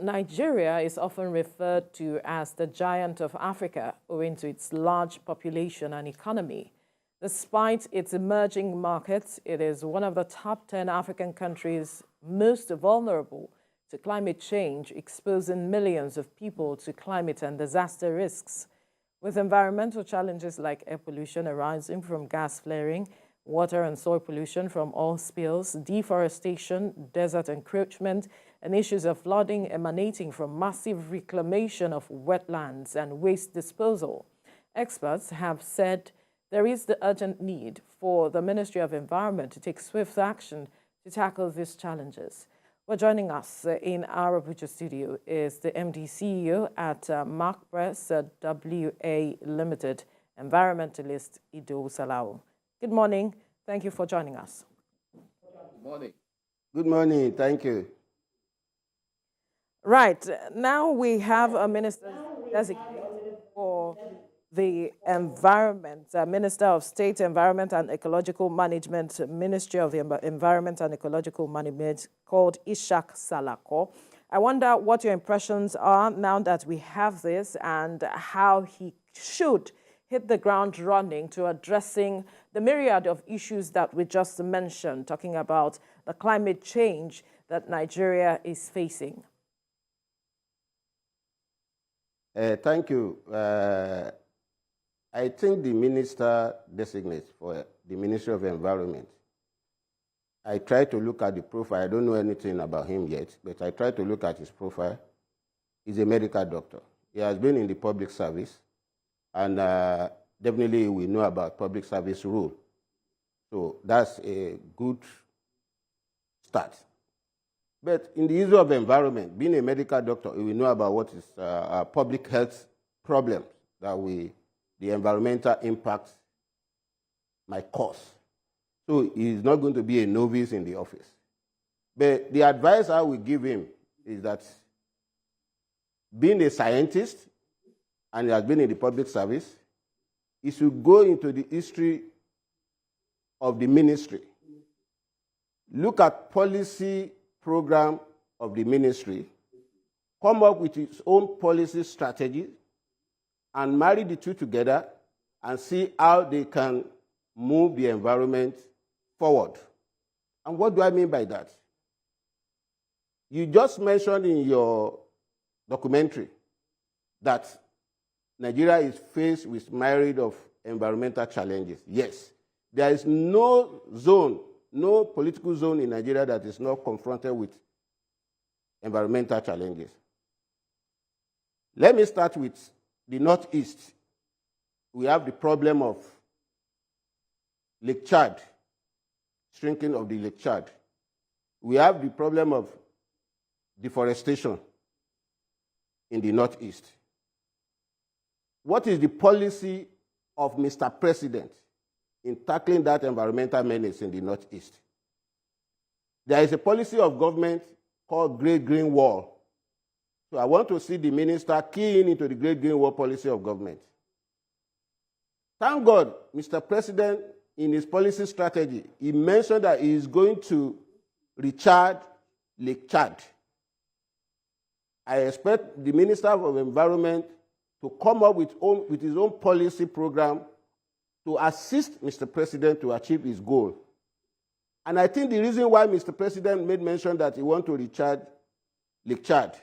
Nigeria is often referred to as the giant of Africa owing to its large population and economy. Despite its emerging markets, it is one of the top 10 African countries most vulnerable to climate change, exposing millions of people to climate and disaster risks. With environmental challenges like air pollution arising from gas flaring, water and soil pollution from oil spills, deforestation, desert encroachment, and issues of flooding emanating from massive reclamation of wetlands and waste disposal. Experts have said there is the urgent need for the Ministry of Environment to take swift action to tackle these challenges. Well, joining us in our Abuja studio is the MD CEO at Mark Press WA Limited, environmentalist Ido Salako. Good morning. Thank you for joining us. Good morning. Good morning. Thank you. Right. Now we have a minister designated for the environment, Minister of State Environment and Ecological Management, Ministry of the Environment and Ecological Management, called Ishak Salako. I wonder what your impressions are now that we have this and how he should hit the ground running to addressing the myriad of issues that we just mentioned, talking about the climate change that Nigeria is facing. Thank you. I think the minister designates for the Ministry of Environment. I tried to look at the profile. I don't know anything about him yet, but I tried to look at his profile. He's a medical doctor. He has been in the public service, and definitely we know about public service rule. So that's a good start. But in the issue of environment, being a medical doctor, we know about what is public health problems that the environmental impact might cause. So he's not going to be a novice in the office. But the advice I will give him is that being a scientist, and he has been in the public service, he should go into the history of the ministry, look at policy program of the ministry, come up with its own policy strategy, and marry the two together and see how they can move the environment forward. And what do I mean by that? You just mentioned in your documentary that Nigeria is faced with myriad of environmental challenges. Yes, there is no zone, no political zone in Nigeria that is not confronted with environmental challenges. Let me start with the Northeast. We have the problem of Lake Chad, shrinking of the Lake Chad. We have the problem of deforestation in the Northeast. What is the policy of Mr. President in tackling that environmental menace in the Northeast? There is a policy of government called Great Green Wall. So I want to see the minister keying into the Great Green Wall policy of government. Thank God, Mr. President, in his policy strategy, he mentioned that he is going to recharge Lake Chad. I expect the Minister of Environment to come up with his own policy program to assist Mr. President to achieve his goal. And I think the reason why Mr. President made mention that he wants to recharge Lake Chad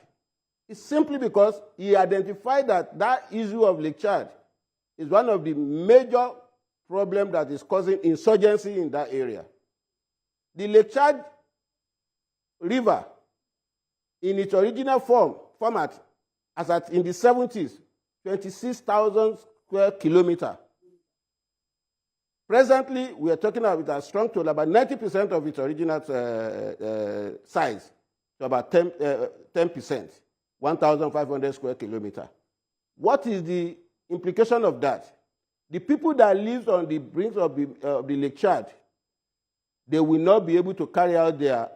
is simply because he identified that that issue of Lake Chad is one of the major problems that is causing insurgency in that area. The Lake Chad River, in its original format, as at in the 70s, 26,000 square kilometers. Presently, we are talking about a strong to about 90% of its original size, to about 10%, 1,500 square kilometers. What is the implication of that? The people that live on the brink of the Lake Chad, they will not be able to carry out their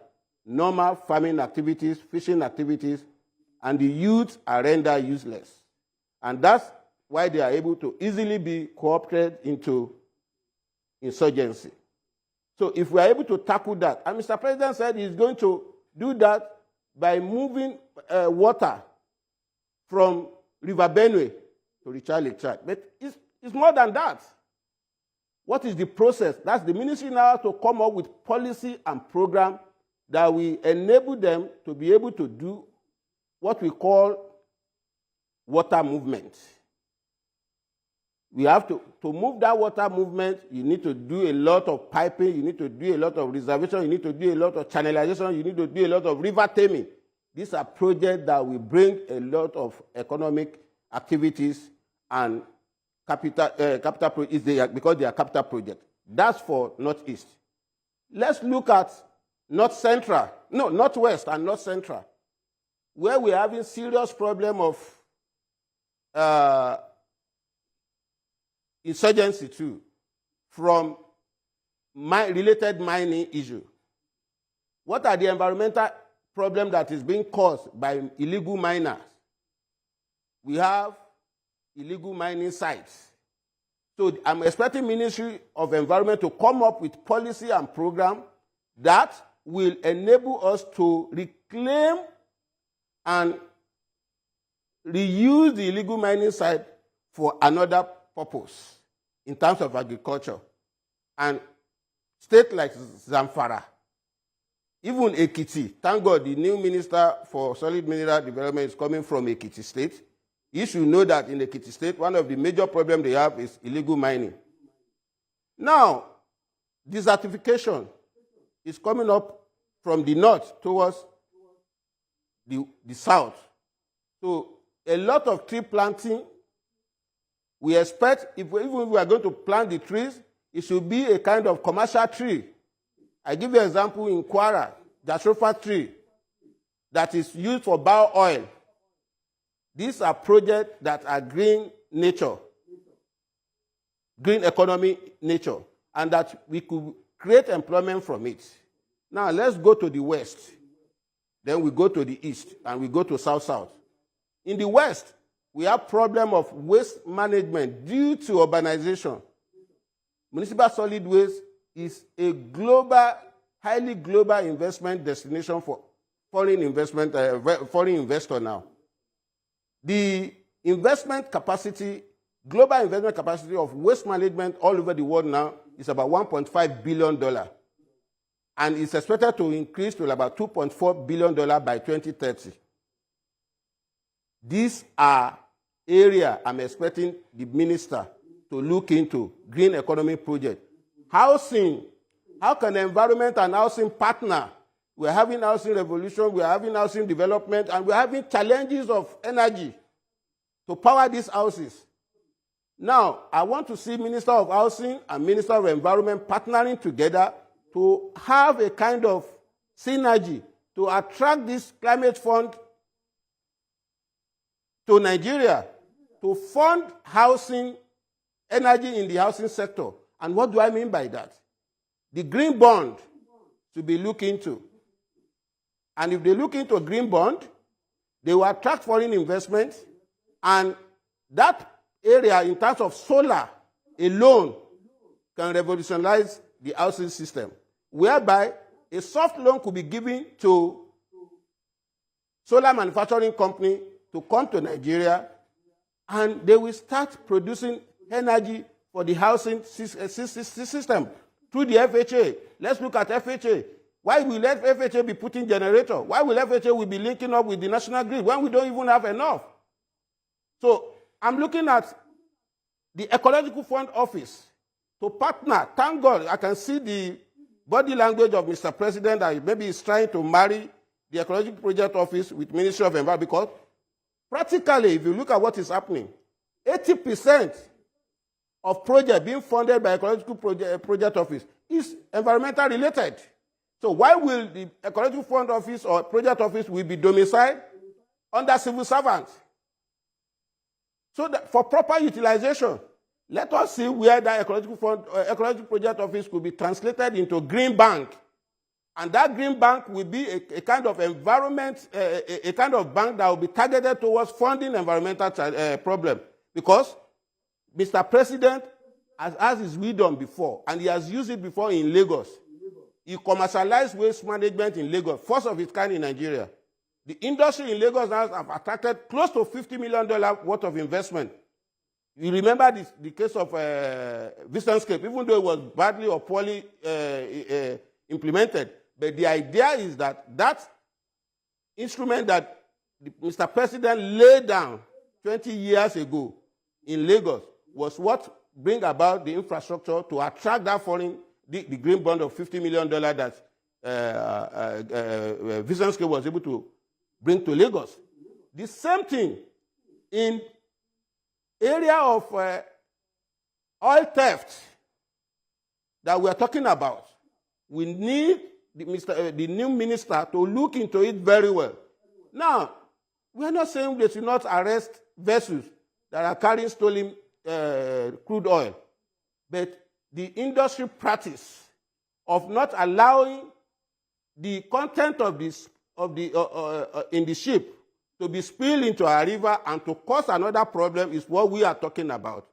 normal farming activities, fishing activities, and the youth are rendered useless. And that's why they are able to easily be co-opted into insurgency. So if we are able to tackle that, and Mr. President said he's going to do that by moving water from River Benue to Richard Lake Chad. But it's more than that. What is the process? That's the ministry now to come up with policy and program that will enable them to be able to do what we call water movement. We have to move that water movement, you need to do a lot of piping, you need to do a lot of reservation, you need to do a lot of channelization, you need to do a lot of river taming. These are projects that will bring a lot of economic activities and capital because they are capital projects. That's for Northeast. Let's look at Northwest and North Central, where we're having serious problem of insurgency too, from related mining issue. What are the environmental problems that is being caused by illegal miners? We have illegal mining sites. So I'm expecting Ministry of Environment to come up with policy and program that will enable us to reclaim and reuse the illegal mining site for another purpose in terms of agriculture. And states like Zamfara, even Ekiti, thank God the new Minister for Solid Mineral Development is coming from Ekiti State. You should know that in Ekiti State, one of the major problems they have is illegal mining. Now, desertification is coming up from the north towards the south. So a lot of tree planting, we expect, even if we are going to plant the trees, it should be a kind of commercial tree. I give you an example in Kwara, the Ashofa tree that is used for bio oil. These are projects that are green nature, green economy nature, and that we could create employment from it. Now let's go to the west. Then we go to the east, and we go to south-south. In the west, we have problem of waste management due to urbanization. Municipal solid waste is a global, highly global investment destination for foreign investor now. The investment capacity, global investment capacity of waste management all over the world now is about $1.5 billion. And it's expected to increase to about $2.4 billion by 2030. These are areas I'm expecting the minister to look into, green economy project. Housing, how can the environment and housing partner? We're having housing revolution, we're having housing development, and we're having challenges of energy to power these houses. Now, I want to see Minister of Housing and Minister of Environment partnering together to have a kind of synergy to attract this climate fund to Nigeria to fund housing, energy in the housing sector. And what do I mean by that? The green bond to be looked into. And if they look into a green bond, they will attract foreign investment, and that area in terms of solar alone can revolutionize the housing system, whereby a soft loan could be given to solar manufacturing company to come to Nigeria, and they will start producing energy for the housing system through the FHA. Let's look at FHA. Why will FHA be putting generator? Why will FHA be linking up with the national grid when we don't even have enough? So I'm looking at the Ecological Fund Office to partner. Thank God I can see the body language of Mr. President that maybe he's trying to marry the Ecological Project Office with Ministry of Environment, because practically, if you look at what is happening, 80% of projects being funded by Ecological Project Office is environmental related. So why will the Ecological Fund Office or Project Office will be domiciled under civil servants? So that for proper utilization, let us see where the Ecological Project Office could be translated into Green Bank. And that Green Bank will be a kind of environment, a kind of bank that will be targeted towards funding environmental problems. Because Mr. President has his wisdom before, and he has used it before in Lagos. He commercialized waste management in Lagos, first of its kind in Nigeria. The industry in Lagos now have attracted close to $50 million worth of investment. You remember the case of Vistonscape, even though it was badly or poorly implemented. But the idea is that that instrument that Mr. President laid down 20 years ago in Lagos was what bring about the infrastructure to attract that the green bond of $50 million that Vistonscape was able to bring to Lagos. The same thing in area of oil theft that we are talking about. We need the new minister to look into it very well. Now, we are not saying they should not arrest vessels that are carrying stolen crude oil, but the industry practice of not allowing the content of this in the ship to be spilled into a river and to cause another problem is what we are talking about.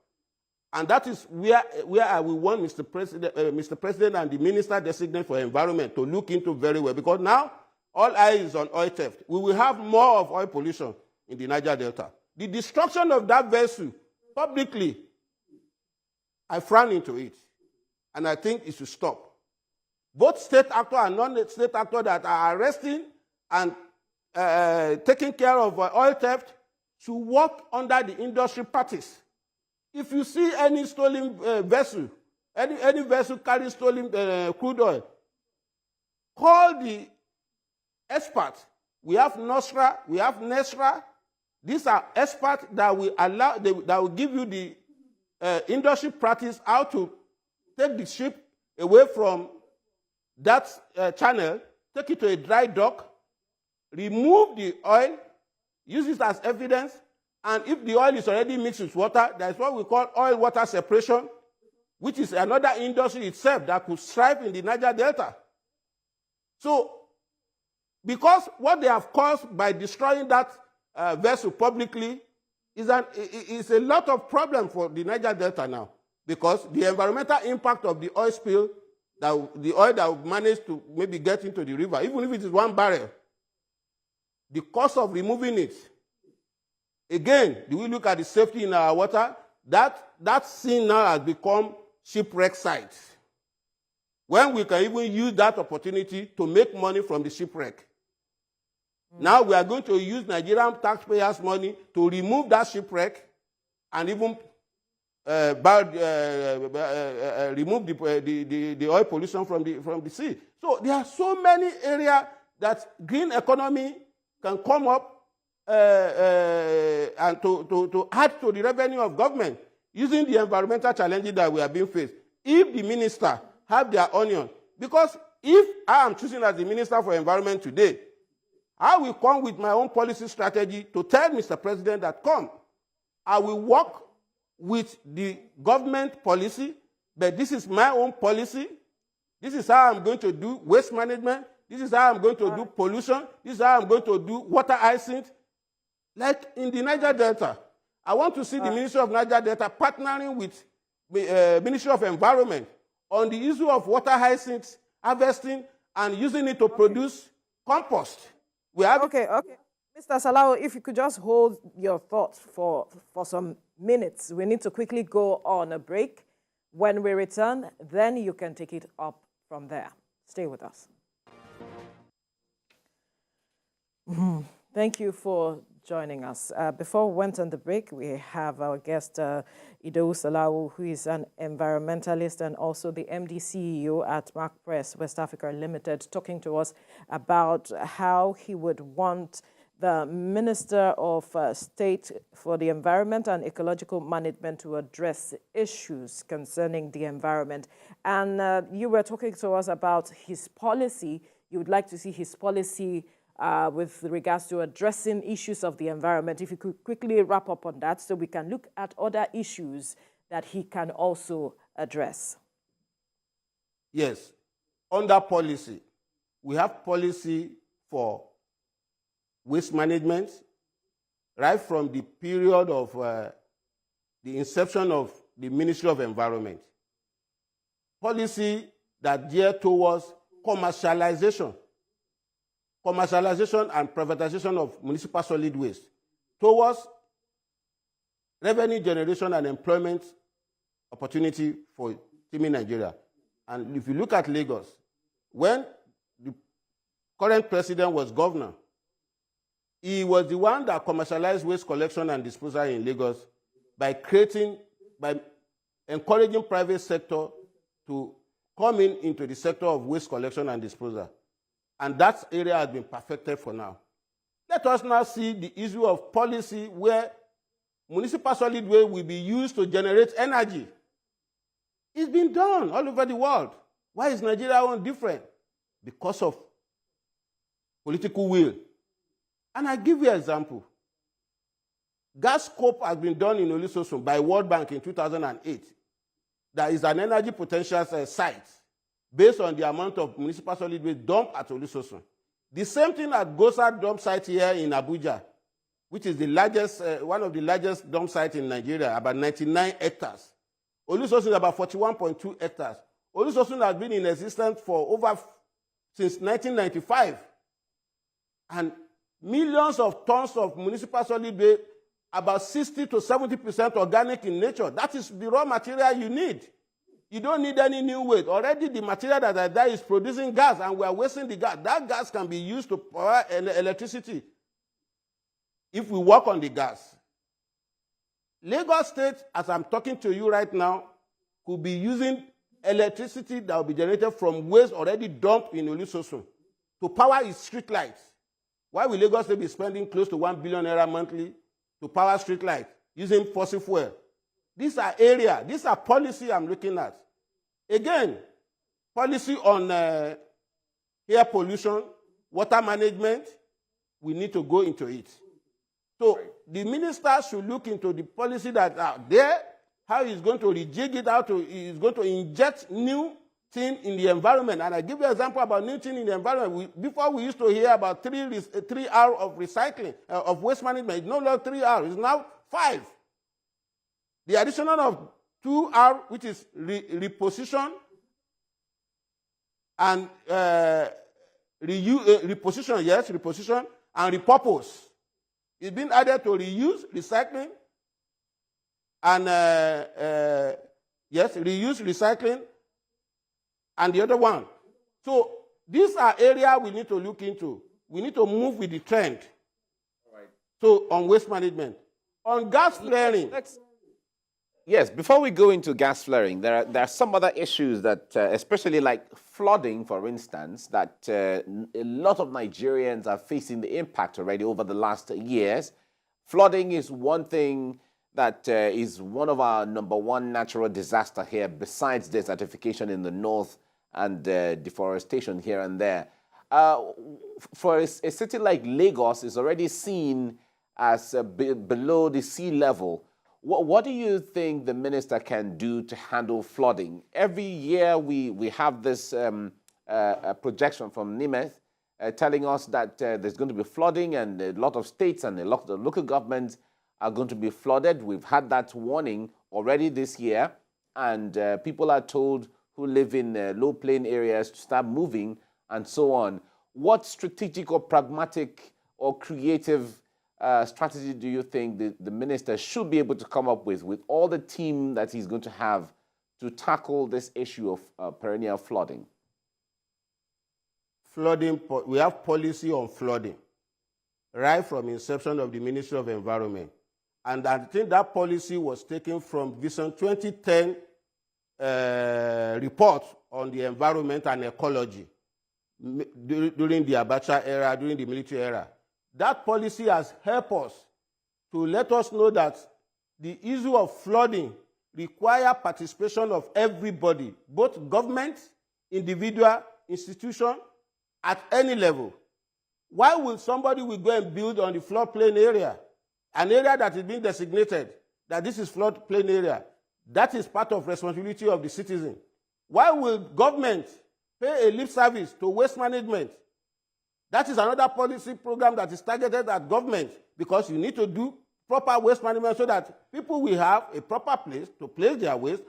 And that is where I will want Mr. President and the Minister Designate for Environment to look into very well, because now all eyes is on oil theft. We will have more of oil pollution in the Niger Delta. The destruction of that vessel publicly, I frown into it, and I think it should stop. Both state actors and non-state actors that are arresting and taking care of oil theft should work under the industry practice. If you see any stolen vessel, any vessel carrying stolen crude oil, call the experts. We have NOSRA, we have NESRA. These are experts that will that will give you the industry practice how to take the ship away from that channel, take it to a dry dock, remove the oil, use it as evidence, and if the oil is already mixed with water, there is what we call oil-water separation, which is another industry itself that could thrive in the Niger Delta. So, because what they have caused by destroying that vessel publicly is a lot of problem for the Niger Delta now, because the environmental impact of the oil spill, the oil that will manage to maybe get into the river, even if it is 1 barrel, the cost of removing it. Again, do we look at the safety in our water? That scene now has become shipwreck site, when we can even use that opportunity to make money from the shipwreck. Now we are going to use Nigerian taxpayers' money to remove that shipwreck and even remove the oil pollution from the sea. So there are so many areas that green economy can come up and to add to the revenue of government using the environmental challenges that we are being faced. If the minister have their onion, because if I am choosing as the Minister for Environment today, I will come with my own policy strategy to tell Mr. President that, come, I will work with the government policy, but this is my own policy. This is how I'm going to do waste management. This is how I'm going to do pollution. This is how I'm going to do water hyacinth. Like in the Niger Delta, I want to see the Ministry of Niger Delta partnering with the Ministry of Environment on the issue of water hyacinth harvesting and using it to produce compost. We have okay. Mr. Salako, if you could just hold your thoughts for some minutes. We need to quickly go on a break. When we return, then you can take it up from there. Stay with us. Thank you for joining us. Before we went on the break, we have our guest, Salako, who is an environmentalist and also the MD CEO at Mark Press West Africa Limited, talking to us about how he would want the Minister of State for the Environment and Ecological Management to address issues concerning the environment. And you were talking to us about his policy. You would like to see his policy with regards to addressing issues of the environment. If you could quickly wrap up on that so we can look at other issues that he can also address. Yes. Under policy, we have policy for waste management right from the period of the inception of the Ministry of Environment. Policy that geared towards commercialization commercialization and privatization of municipal solid waste towards revenue generation and employment opportunity for teaming Nigeria. And if you look at Lagos, when the current president was governor, he was the one that commercialized waste collection and disposal in Lagos by encouraging private sector to come into the sector of waste collection and disposal. And that area has been perfected for now. Let us now see the issue of policy where municipal solid waste will be used to generate energy. It's been done all over the world. Why is Nigeria one different? Because of political will. And I give you an example. Gas scope has been done in Olusosun by World Bank in 2008. There is an energy potential site based on the amount of municipal solid waste dumped at Olusosun. The same thing at Gosa dump site here in Abuja, which is the largest, one of the largest dump sites in Nigeria, about 99 hectares. Olusosun is about 41.2 hectares. Olusosun has been in existence for since 1995. And millions of tons of municipal solid waste, about 60 to 70% organic in nature. That is the raw material you need. You don't need any new waste. Already the material that are there is producing gas, and we are wasting the gas. That gas can be used to power electricity if we work on the gas. Lagos State, as I'm talking to you right now, could be using electricity that will be generated from waste already dumped in Olusosun to power its street lights. Why will Lagos State be spending close to 1 billion naira monthly to power street lights using fossil fuel? These are areas, these are policy I'm looking at. Again, policy on air pollution, water management, we need to go into it. So the minister should look into the policy that are there, how he's going to rejig it, how he's going to inject new thing in the environment. And I give you an example about new thing in the environment. Before we used to hear about 3 hours of recycling, of waste management. It's no longer 3 hours, it's now 5. The addition of 2 hours, which is reposition and reposition and repurpose. It's been added to reuse, recycling, and reuse, recycling, and the other one. So these are areas we need to look into. We need to move with the trend. All right. So on waste management. On gas flaring. Yes, before we go into gas flaring, there are some other issues that, especially like flooding, for instance, that a lot of Nigerians are facing the impact already over the last years. Flooding is one thing that is one of our #1 natural disaster here, besides desertification in the north and deforestation here and there. For a city like Lagos is already seen as below the sea level. What do you think the minister can do to handle flooding? Every year we have this projection from NIMET telling us that there's going to be flooding, and a lot of states and a lot of the local governments are going to be flooded. We've had that warning already this year, and people are told who live in low-plain areas to start moving and so on. What strategic or pragmatic or creative strategy do you think the minister should be able to come up with all the team that he's going to have to tackle this issue of perennial flooding? Flooding, we have policy on flooding, right from inception of the Ministry of Environment. And I think that policy was taken from Vision 2010 report on the environment and ecology during the Abacha era, during the military era. That policy has helped us to let us know that the issue of flooding requires participation of everybody, both government, individual, institution, at any level. Why will somebody go and build on the floodplain area, an area that is being designated that this is floodplain area? That is part of responsibility of the citizen. Why will government pay a lip service to waste management? That is another policy program that is targeted at government, because you need to do proper waste management so that people will have a proper place to place their waste.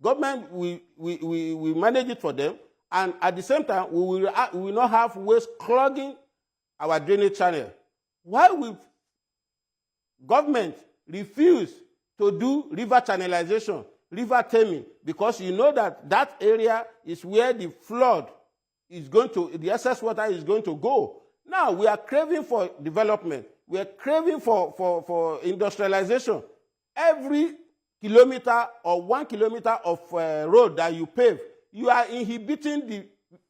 Government will manage it for them, and at the same time, we will not have waste clogging our drainage channel. Why will government refuse to do river channelization, river taming? Because you know that that area is where the flood is going to, the excess water is going to go. Now, we are craving for development. We are craving for industrialization. Every kilometer or 1 kilometer of road that you pave, you are inhibiting the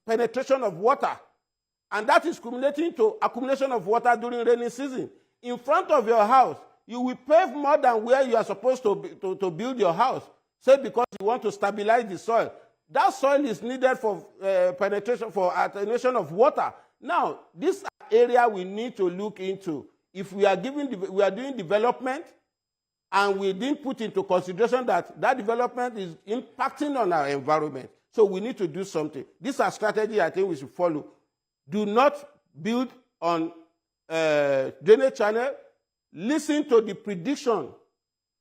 penetration of water. And that is culminating to accumulation of water during rainy season. In front of your house, you will pave more than where you are supposed to build your house, say because you want to stabilize the soil. That soil is needed for penetration, for attenuation of water. Now, this area we need to look into. If we are doing development, and we didn't put into consideration that that development is impacting on our environment, so we need to do something. This is a strategy I think we should follow. Do not build on drainage channel. Listen to the prediction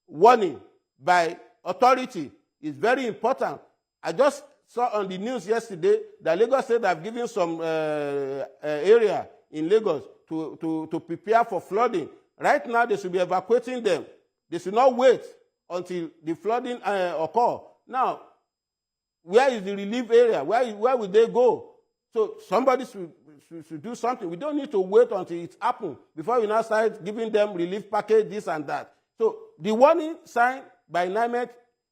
warning by authority. It's very important. I just saw on the news yesterday that Lagos State have given some area in Lagos to prepare for flooding. Right now, they should be evacuating them. They should not wait until the flooding occur. Now, where is the relief area? Where will they go? So somebody should do something. We don't need to wait until it happens before we now start giving them relief package, this and that. So the warning sign by NIMET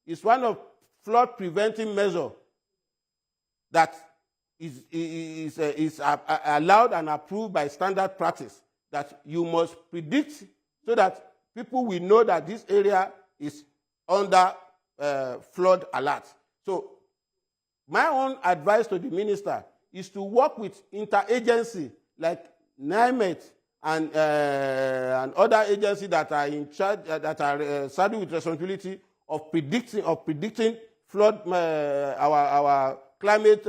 is one of flood preventing measure that is allowed and approved by standard practice, that you must predict so that people will know that this area is under flood alert. So my own advice to the minister is to work with interagency like NIMET and other agencies that are in charge, that are saddled with responsibility of predicting flood, our climate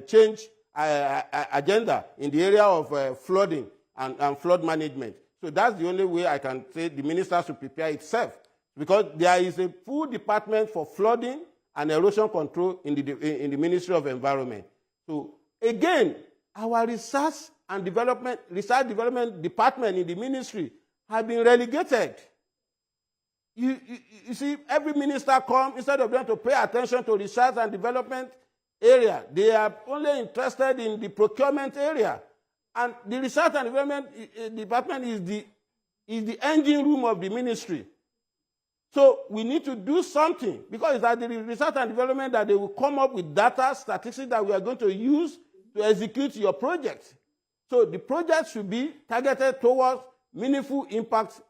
change agenda in the area of flooding and flood management. So that's the only way I can say the minister should prepare itself, because there is a full department for flooding and erosion control in the Ministry of Environment. So again, our research development department in the ministry have been relegated. You see, every minister comes, instead of them to pay attention to research and development area, they are only interested in the procurement area. And the research and development department is the engine room of the ministry. So we need to do something, because it's at the research and development that they will come up with data, statistics that we are going to use to execute your project. So the project should be targeted towards meaningful impact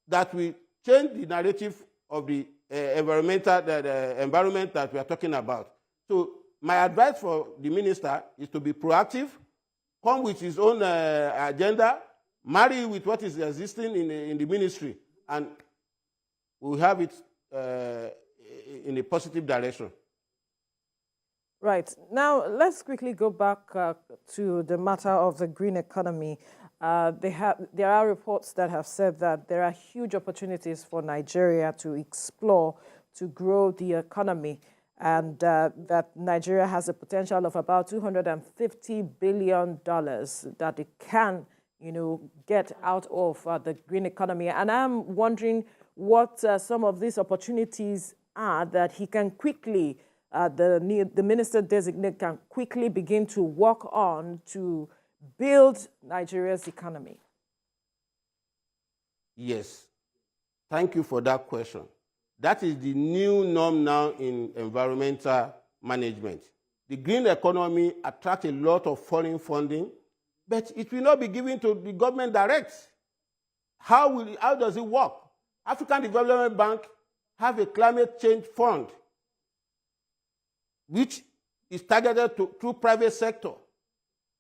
that will change the narrative of the environment that we are talking about. So my advice for the minister is to be proactive, come with his own agenda, marry with what is existing in the ministry, and we'll have it in a positive direction. Right. Now, let's quickly go back to the matter of the green economy. There are reports that have said that there are huge opportunities for Nigeria to explore to grow the economy, and that Nigeria has a potential of about $250 billion that it can, get out of the green economy. And I'm wondering what some of these opportunities are that he can quickly, the minister designate can quickly begin to work on to build Nigeria's economy. Yes. Thank you for that question. That is the new norm now in environmental management. The green economy attracts a lot of foreign funding, but it will not be given to the government direct. How does it work? African Development Bank have a climate change fund, which is targeted through private sector.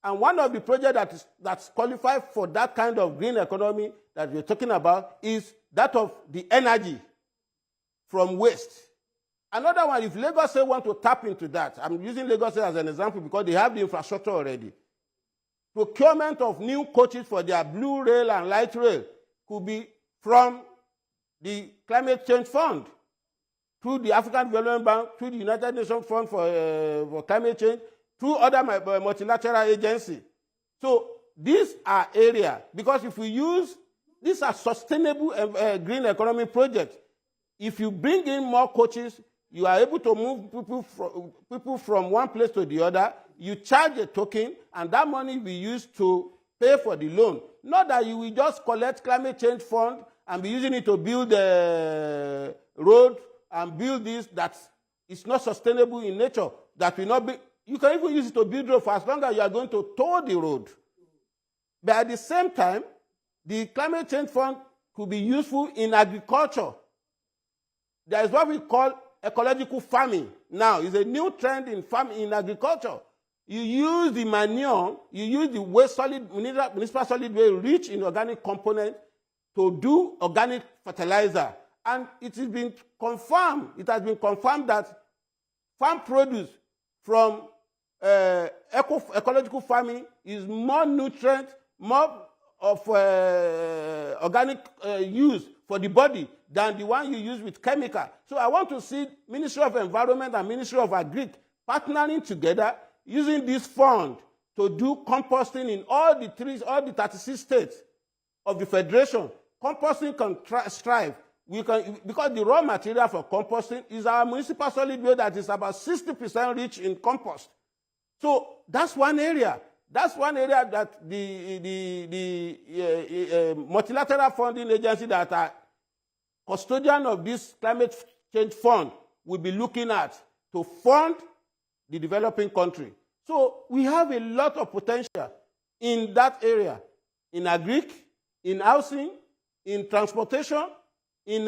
And one of the projects that's qualified for that kind of green economy that we're talking about is that of the energy from waste. Another one, if Lagos State want to tap into that, I'm using Lagos State as an example because they have the infrastructure already. Procurement of new coaches for their blue rail and light rail could be from the Climate Change Fund, through the African Development Bank, through the United Nations Fund for Climate Change, through other multilateral agencies. So these are areas, because if we use, these are sustainable green economy projects. If you bring in more coaches, you are able to move people from one place to the other. You charge a token, and that money will be used to pay for the loan. Not that you will just collect climate change fund and be using it to build a road and build this that is not sustainable in nature, that will not be. You can even use it to build road for as long as you are going to tow the road. But at the same time, the climate change fund could be useful in agriculture. There is what we call ecological farming. Now, it's a new trend in farming, in agriculture. You use the manure, you use the waste solid, municipal solid waste rich in organic components to do organic fertilizer. And it has been confirmed, that farm produce from ecological farming is more nutrient, more of organic use for the body than the one you use with chemical. So I want to see Ministry of Environment and Ministry of Agri partnering together, using this fund to do composting in all the 36 states of the Federation. Composting can strive. Because the raw material for composting is our municipal solid waste that is about 60% rich in compost. So that's one area. That's one area that the multilateral funding agency that are custodian of this climate change fund will be looking at to fund the developing country. So we have a lot of potential in that area, in agric, in housing, in transportation, in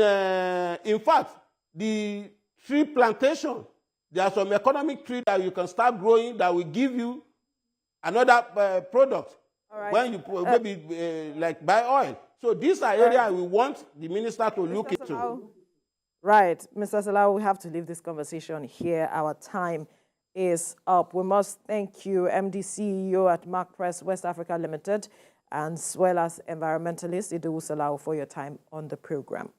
fact, the tree plantation. There are some economic trees that you can start growing that will give you another product. All right. When you maybe like buy oil. So these are areas we want the minister to look into. Right, Mr. Salako, we have to leave this conversation here. Our time is up. We must thank you, MD CEO at Mark Press West Africa Limited, as well as environmentalist Salako, for your time on the program.